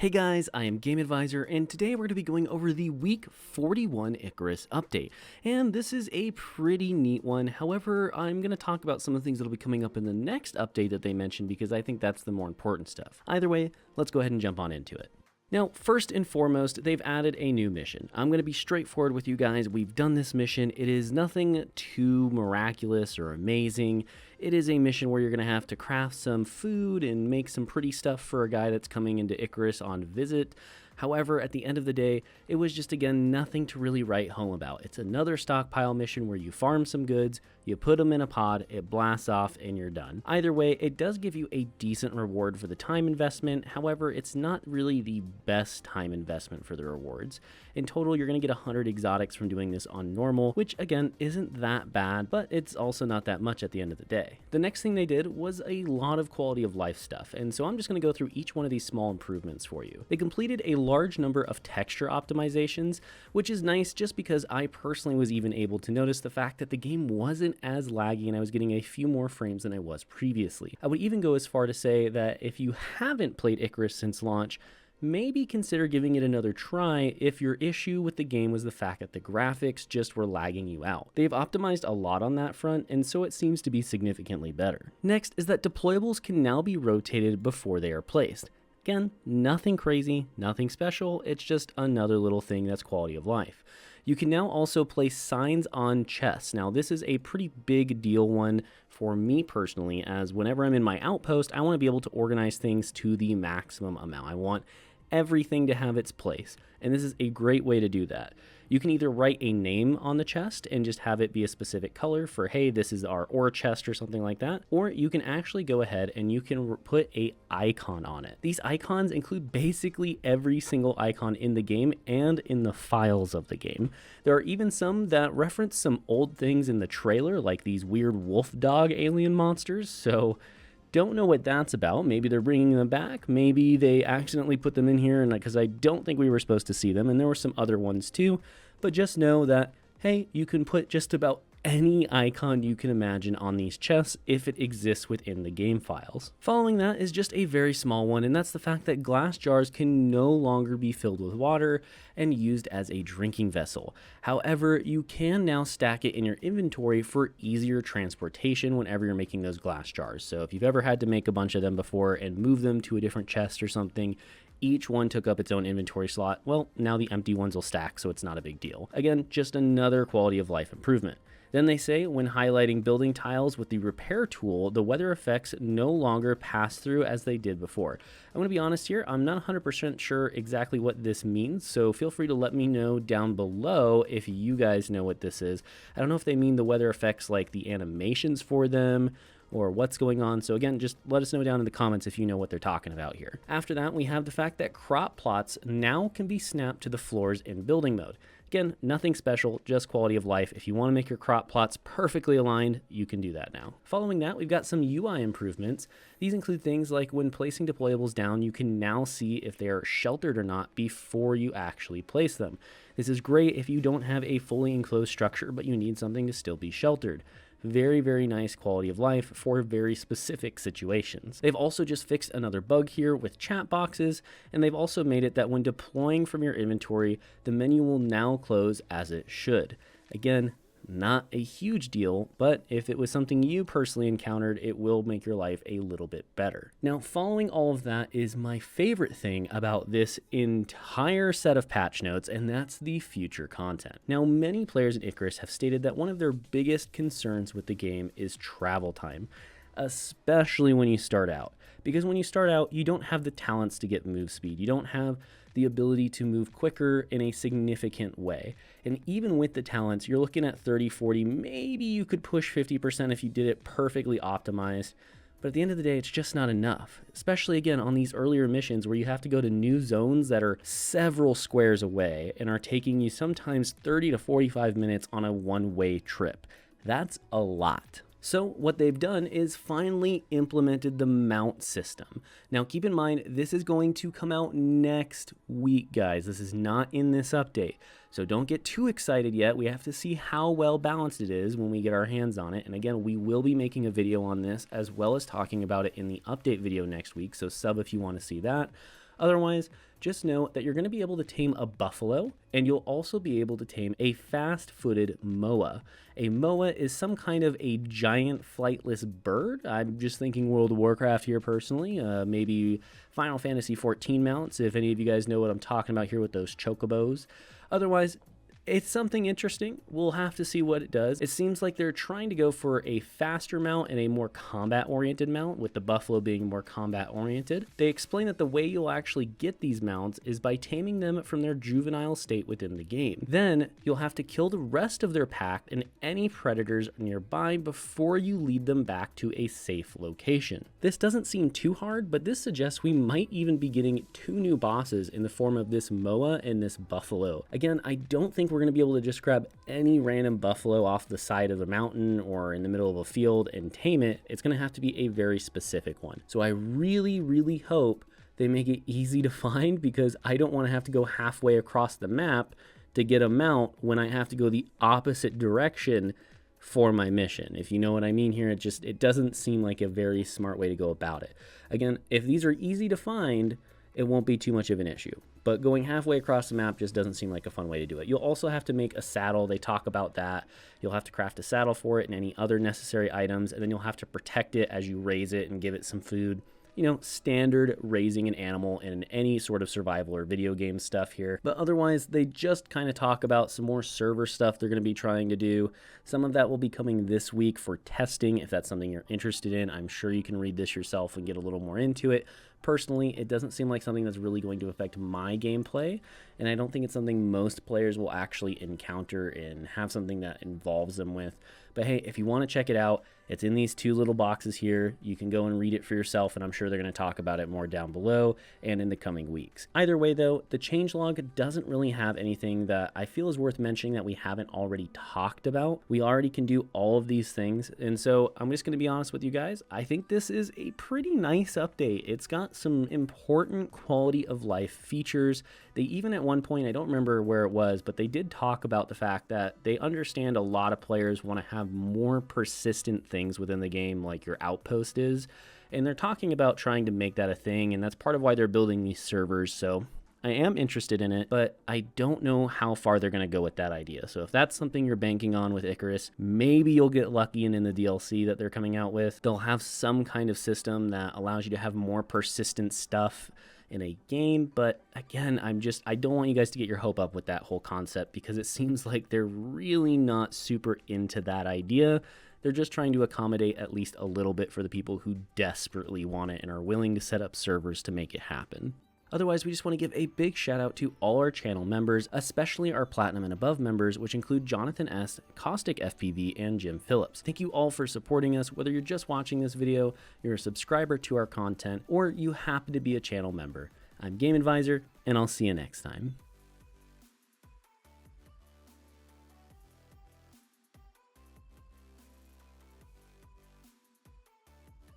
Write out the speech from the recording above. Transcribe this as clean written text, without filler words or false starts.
Hey guys, I am Game Advisor, and today we're going to be going over the Week 41 Icarus update. And this is a pretty neat one. However, I'm going to talk about some of the things that will be coming up in the next update that they mentioned because I think that's the more important stuff. Either way, let's go ahead and jump on into it. Now, first and foremost, they've added a new mission. I'm going to be straightforward with you guys. We've done this mission. It is nothing too miraculous or amazing. It is a mission where you're going to have to craft some food and make some pretty stuff for a guy that's coming into Icarus on visit. However, at the end of the day, it was just, again, nothing to really write home about. It's another stockpile mission where you farm some goods, you put them in a pod, it blasts off, and you're done. Either way, it does give you a decent reward for the time investment. However, it's not really the best time investment for the rewards. In total, you're going to get 100 exotics from doing this on normal, which, again, isn't that bad, but it's also not that much at the end of the day. The next thing they did was a lot of quality of life stuff, and so I'm just going to go through each one of these small improvements for you. They completed a large number of texture optimizations, which is nice just because I personally was even able to notice the fact that the game wasn't as laggy and I was getting a few more frames than I was previously. I would even go as far to say that if you haven't played Icarus since launch, maybe consider giving it another try if your issue with the game was the fact that the graphics just were lagging you out. They've optimized a lot on that front, and so it seems to be significantly better. Next is that deployables can now be rotated before they are placed. Again, nothing crazy, nothing special, it's just another little thing that's quality of life. You can now also place signs on chests. Now, this is a pretty big deal one for me personally, as whenever I'm in my outpost, I want to be able to organize things to the maximum amount. I want everything to have its place, and this is a great way to do that. You can either write a name on the chest and just have it be a specific color for, hey, this is our ore chest or something like that, or you can actually go ahead and you can put a icon on it. These icons include basically every single icon in the game and in the files of the game. There are even some that reference some old things in the trailer, like these weird wolf dog alien monsters, so don't know what that's about. Maybe they're bringing them back. Maybe they accidentally put them in here because I don't think we were supposed to see them. And there were some other ones too. But just know that, hey, you can put just about any icon you can imagine on these chests if it exists within the game files. Following that is just a very small one, and that's the fact that glass jars can no longer be filled with water and used as a drinking vessel. However, you can now stack it in your inventory for easier transportation whenever you're making those glass jars. So if you've ever had to make a bunch of them before and move them to a different chest or something, each one took up its own inventory slot. Well, now the empty ones will stack, so it's not a big deal. Again, just another quality of life improvement. Then they say when highlighting building tiles with the repair tool, the weather effects no longer pass through as they did before. I'm going to be honest here, I'm not 100% sure exactly what this means, so feel free to let me know down below if you guys know what this is. I don't know if they mean the weather effects like the animations for them, or what's going on. So again, just let us know down in the comments if you know what they're talking about here. After that, we have the fact that crop plots now can be snapped to the floors in building mode. Again, nothing special, just quality of life. If you want to make your crop plots perfectly aligned, you can do that now. Following that, we've got some UI improvements. These include things like when placing deployables down, you can now see if they are sheltered or not before you actually place them. This is great if you don't have a fully enclosed structure, but you need something to still be sheltered. Very, very nice quality of life for very specific situations. They've also just fixed another bug here with chat boxes, and they've also made it that when deploying from your inventory, the menu will now close as it should. Again, not a huge deal, but if it was something you personally encountered, it will make your life a little bit better. Now, following all of that is my favorite thing about this entire set of patch notes, and that's the future content. Now, many players in Icarus have stated that one of their biggest concerns with the game is travel time, especially when you start out. Because when you start out, you don't have the talents to get move speed. You don't have the ability to move quicker in a significant way. And even with the talents, you're looking at 30, 40, maybe you could push 50% if you did it perfectly optimized. But at the end of the day, it's just not enough, especially again on these earlier missions where you have to go to new zones that are several squares away and are taking you sometimes 30 to 45 minutes on a one-way trip. That's a lot. So what they've done is finally implemented the mount system. Now keep in mind, this is going to come out next week, guys. This is not in this update. So don't get too excited yet. We have to see how well balanced it is when we get our hands on it. And again, we will be making a video on this as well as talking about it in the update video next week. So sub if you want to see that. Otherwise, just know that you're going to be able to tame a buffalo, and you'll also be able to tame a fast-footed moa. A moa is some kind of a giant flightless bird. I'm just thinking World of Warcraft here personally, maybe Final Fantasy XIV mounts, if any of you guys know what I'm talking about here with those chocobos. Otherwise, it's something interesting. We'll have to see what it does. It seems like they're trying to go for a faster mount and a more combat-oriented mount, with the buffalo being more combat-oriented. They explain that the way you'll actually get these mounts is by taming them from their juvenile state within the game. Then, you'll have to kill the rest of their pack and any predators nearby before you lead them back to a safe location. This doesn't seem too hard, but this suggests we might even be getting 2 new bosses in the form of this moa and this buffalo. Again, I don't think we're going to be able to just grab any random buffalo off the side of the mountain or in the middle of a field and tame it. It's going to have to be a very specific one. So I really hope they make it easy to find, because I don't want to have to go halfway across the map to get a mount when I have to go the opposite direction for my mission. If you know what I mean here, it doesn't seem like a very smart way to go about it. Again, if these are easy to find, it won't be too much of an issue. But going halfway across the map just doesn't seem like a fun way to do it. You'll also have to make a saddle. They talk about that. You'll have to craft a saddle for it and any other necessary items, and then you'll have to protect it as you raise it and give it some food. You know, standard raising an animal in any sort of survival or video game stuff here. But otherwise, they just kind of talk about some more server stuff they're going to be trying to do. Some of that will be coming this week for testing, if that's something you're interested in. I'm sure you can read this yourself and get a little more into it. Personally, it doesn't seem like something that's really going to affect my gameplay, and I don't think it's something most players will actually encounter and have something that involves them with. But hey, if you want to check it out, it's in these 2 little boxes here. You can go and read it for yourself, and I'm sure they're going to talk about it more down below and in the coming weeks. Either way, though, the changelog doesn't really have anything that I feel is worth mentioning that we haven't already talked about. We already can do all of these things, and so I'm just going to be honest with you guys. I think this is a pretty nice update. It's got some important quality of life features. They even at one point, I don't remember where it was, but they did talk about the fact that they understand a lot of players want to have more persistent things within the game, like your outpost is, and they're talking about trying to make that a thing, and that's part of why they're building these servers. So I am interested in it, but I don't know how far they're going to go with that idea. So if that's something you're banking on with Icarus, maybe you'll get lucky, and in the DLC that they're coming out with, they'll have some kind of system that allows you to have more persistent stuff in a game. But again, I don't want you guys to get your hope up with that whole concept, because it seems like they're really not super into that idea. They're just trying to accommodate at least a little bit for the people who desperately want it and are willing to set up servers to make it happen. Otherwise, we just want to give a big shout out to all our channel members, especially our Platinum and above members, which include Jonathan S., Caustic FPV, and Jim Phillips. Thank you all for supporting us, whether you're just watching this video, you're a subscriber to our content, or you happen to be a channel member. I'm Game Advisor, and I'll see you next time.